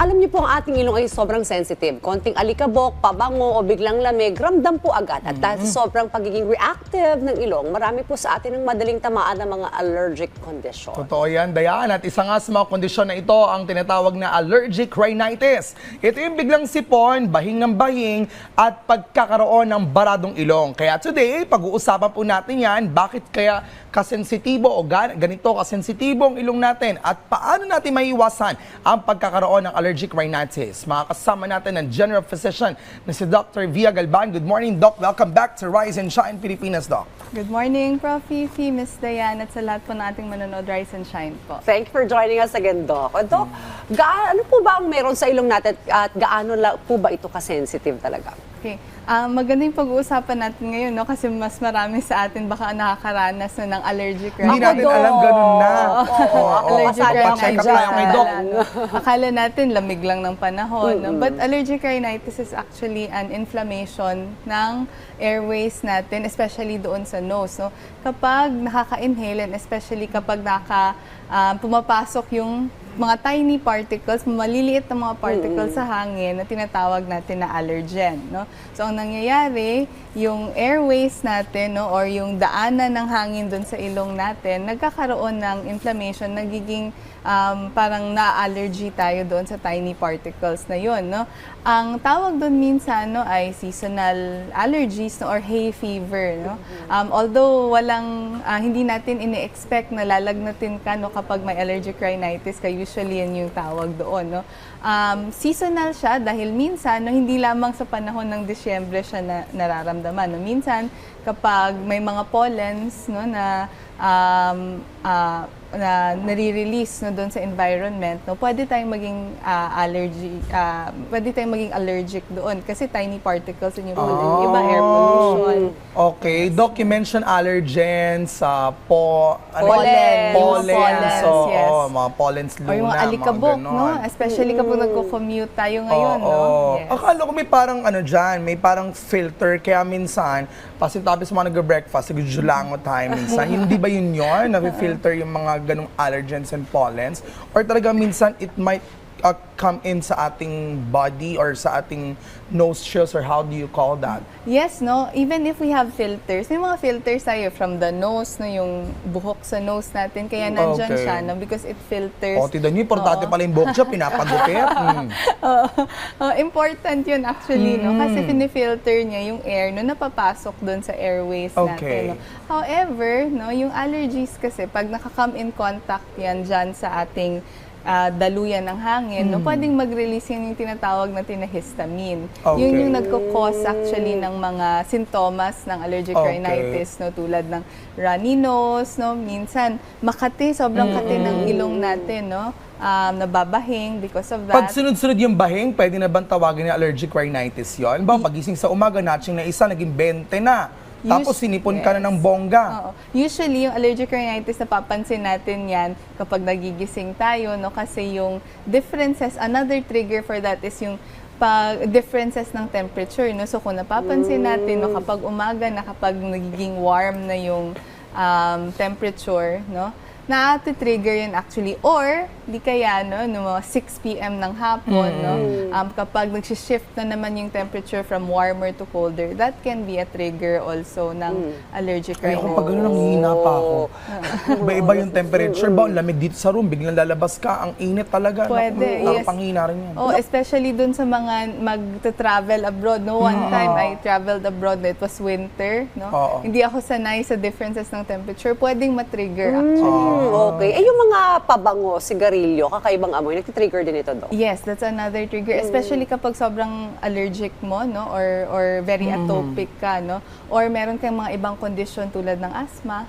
Alam niyo po, ang ating ilong ay sobrang sensitive. Konting alikabok, pabango o biglang lamig, ramdam po agad. At dahil sa sobrang pagiging reactive ng ilong, marami po sa atin ang madaling tamaan ng mga allergic condition. Totoo yan, Dayan. At isa nga sa mga kondisyon na ito ang tinatawag na allergic rhinitis. Ito yung biglang sipon, bahing ng bahing, at pagkakaroon ng baradong ilong. Kaya today, pag-uusapan po natin yan, bakit kaya kasensitibo o ganito kasensitibo ang ilong natin at paano natin maiiwasan ang pagkakaroon ng allergic rhinitis. Makakasama natin ang General Physician na si Dr. Via Galban. Good morning, Doc. Welcome back to Rise and Shine Pilipinas, Doc. Good morning, Prof. Fifi, Miss Diane, at sa lahat po nating manonood, Rise and Shine po. Thank you for joining us again, Doc. Doc, ano po ba ang meron sa ilong natin at gaano po ba ito kasensitive talaga? Okay. Maganda yung pag-uusapan natin ngayon, no? Kasi mas marami sa atin baka nakakaranas na ng allergic Hindi rhinitis. natin alam ganun na. Allergic Pa-check up tayo kay Doc. Akala natin lamig lang ng panahon. No? But allergic rhinitis is actually an inflammation ng airways natin, especially doon sa nose. No? Kapag nakaka-inhale, and especially kapag pumapasok yung mga tiny particles, maliliit na mga particles sa hangin na tinatawag natin na allergen. No? So, ang nangyayari, yung airways natin, no, or yung daanan ng hangin doon sa ilong natin, nagkakaroon ng inflammation, nagiging parang na-allergy tayo doon sa tiny particles na yun. No? Ang tawag doon minsan, no, ay seasonal allergies, no, or hay fever. No? Although hindi natin ini-expect na lalagnatin ka, no, kapag may allergic rhinitis ka, usually yan yung tawag doon. No? Seasonal siya dahil minsan, no, hindi lamang sa panahon ng Disyembre siya nararamdaman. No? Minsan, kapag may mga pollens, no, na nare-release, no, doon sa environment, no, pwede tayong maging allergic doon kasi tiny particles in yung pollen. Iba air pollution. Okay, Doc, you mentioned allergens, Pollens. Pollens, so, yes. mga pollens luna, O yung mga alikabok, mga no? ganon. Especially kapag nagko-commute tayo ngayon, no? Yes. Akala ko may parang may parang filter, kaya minsan, pasintabi sa mga nag-breakfast, nag-julango tayo minsan. Hindi ba yun na-filter yung mga ganong allergens and pollens? Or talaga minsan, it might come in sa ating body or sa ating nostrils, or how do you call that? Yes, no? Even if we have filters, may mga filters tayo from the nose, no? Yung buhok sa nose natin, kaya nandyan Okay. siya, no? Because it filters. Tidan niyo, importante pala yung buhok siya, pinapagupit. Important yun actually, no? Kasi pinifilter niya yung air, no? Napapasok doon sa airways Okay. natin, no? However, no? Yung allergies kasi, pag nakakome in contact yan dyan sa ating daluyan ng hangin, no, pwedeng mag-release yung tinatawag natin na histamine. Okay. Yun yung nagko-cause actually ng mga sintomas ng allergic rhinitis, no, tulad ng runny nose, no, minsan makati, sobrang kati ng ilong natin, no, nababahing because of that. Pag sunod-sunod yung bahing, pwede na bang tawagin na allergic rhinitis yun? Ba, pagising sa umaga, natching na isa, naging 20 na. Tapos sinipon ka na ng bongga. Oo. Usually, yung allergic rhinitis, napapansin natin yan kapag nagigising tayo, no? Kasi yung differences, another trigger for that is yung differences ng temperature, no? So, kung napapansin natin, no, kapag umaga na, kapag nagiging warm na yung temperature, no? Na-trigger yun actually. Or, di kaya, no, mga 6 p.m. ng hapon, no, kapag nag-shift na naman yung temperature from warmer to colder, that can be a trigger also ng allergic Ay, rhinitis. kung pag gano'n, nanghihina pa ako. Iba-iba yung temperature ba? Ang lamig dito sa room, biglang lalabas ka, ang init talaga. Pwede, yes. Panghina rin yan. Oh, especially dun sa mga mag-travel abroad. No, one time I traveled abroad, it was winter, no. Hindi ako sanay sa differences ng temperature. Pwedeng ma-trigger actually. Okay. Yung mga pabango, sigarilyo, kakaibang amoy, nagtitrigger din ito, Doc? Yes, that's another trigger. Especially kapag sobrang allergic mo, no, or very atopic ka, no, or meron kang mga ibang condition tulad ng asthma.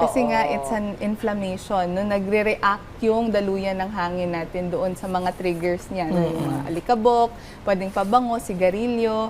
Kasi nga it's an inflammation, no, nagre-react yung daluyan ng hangin natin doon sa mga triggers niya, no, yung mga alikabok, pwedeng pabango, sigarilyo,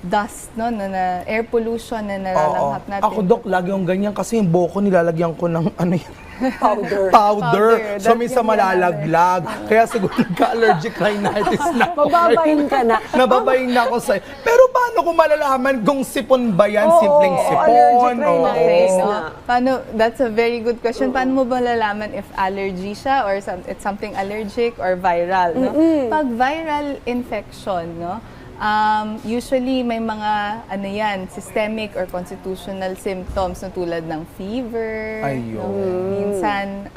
dust, no, na air pollution na nararamham natin. Ako, Dok, lagi yung ganyan kasi yung buhok ko nilalagyan ko ng ano yan. Powder. Powder. So, That's minsan yung malalaglag. Kaya siguro nagka-allergic rhinitis na ako. Mababahin ka na. Nababahin na ako sa'yo. Pero paano ko malalaman kung sipon ba yan? Oo, Simpleng sipon? allergic rhinitis Okay, no? na. That's a very good question. Paano mo ba malalaman if allergy siya or it's something allergic or viral, no? Pag viral infection, no, usually may mga ano yan, systemic or constitutional symptoms no, tulad ng fever. Ayun. No? Minsan,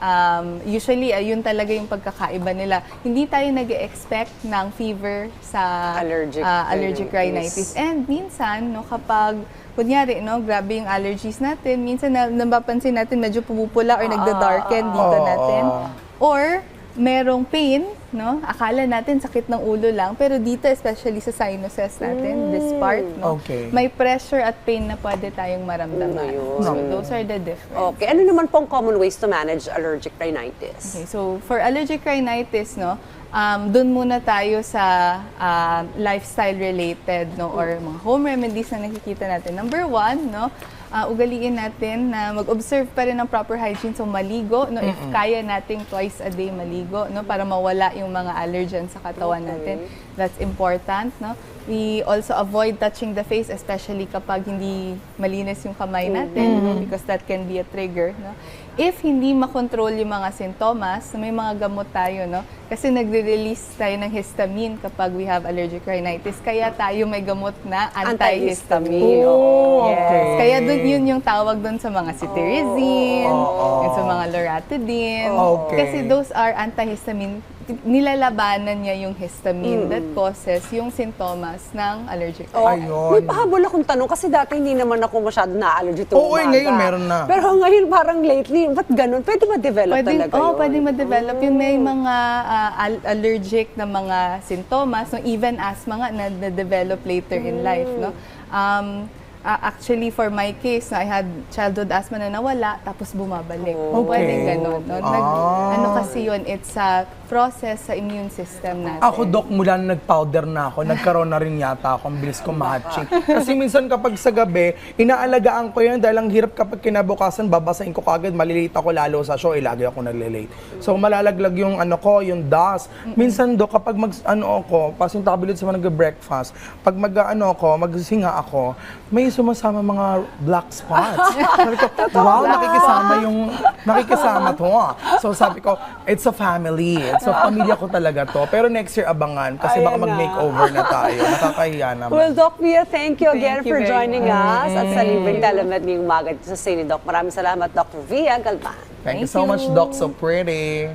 usually ayun talaga yung pagkakaiba nila. Hindi tayo nag-expect ng fever sa Allergic rhinitis. And minsan, no, kapag kunyari, no, grabe yung allergies natin, minsan napapansin natin medyo pumupula or nagda-darken dito natin. Or merong pain, no? Akala natin sakit ng ulo lang, pero dito especially sa sinuses natin, this part, no? Okay. May pressure at pain na pwede tayong maramdaman. Ayun. So those are the difference. Okay, ano naman pong common ways to manage allergic rhinitis? Okay, so for allergic rhinitis, no, dun muna tayo sa lifestyle related, no, or mga home remedies na nakikita natin. Number 1, no, ugaliin natin na mag-observe pa rin ng proper hygiene, so maligo, no, if kaya nating twice a day maligo, no, para mawala yung mga allergens sa katawan natin. That's important, no. We also avoid touching the face, especially kapag hindi malinis yung kamay natin, no, because that can be a trigger, no. If hindi makontrol yung mga sintomas, may mga gamot tayo, no? Kasi nagre-release tayo ng histamine kapag we have allergic rhinitis. Kaya tayo may gamot na antihistamine. Oh, Yes. okay. Kaya yun yung tawag dun sa mga cetirizine, and sa mga loratadine. Okay. Kasi those are antihistamine. Nilalabanan niya yung histamine that causes yung sintomas ng allergic Oh, rhinitis. Ayun. may pahabol akong tanong kasi dati hindi naman ako masyado na-allergy tuwing Oo, umaga. ngayon meron na. Pero ngayon parang lately, ba't ganun? Pwede ma-develop talaga yun? Pwedeng ma-develop yun. May mga allergic na mga sintomas, no, even asthma nga na-develop later in life, no. Actually, for my case, I had childhood asthma na nawala, tapos bumabalik. Okay. Pwedeng ganun. No? Ano kasi yun, it's a process sa immune system natin. Ako, Dok, mula na nag-powder na ako, nagkaroon na rin yata ako, ang bilis ko ma-hatching. Kasi minsan kapag sa gabi, inaalagaan ko yan dahil ang hirap kapag kinabukasan, babasahin ko kagad, malilate ako lalo sa show, lagi ako nag-late. So malalaglag yung ano ko, yung dust. Minsan, Dok, kapag pasintabilid sa mga nag-breakfast, pag magsinga ako, may sumasama mga black spots. Sabi ko, wow, nakikisama to. So sabi ko, it's a family. So, pamilya ko talaga to. Pero next year, abangan. Kasi baka Ayan na. mag-makeover na tayo. Nakakahiya naman. Well, Doc Pia, thank you again Thank you for very joining much. us at sa libreng talamat ngayong umaga dito sa Cine Doc. Maraming salamat, Dr. Via Galvan. Thank you Thank so much, you. Doc. So pretty.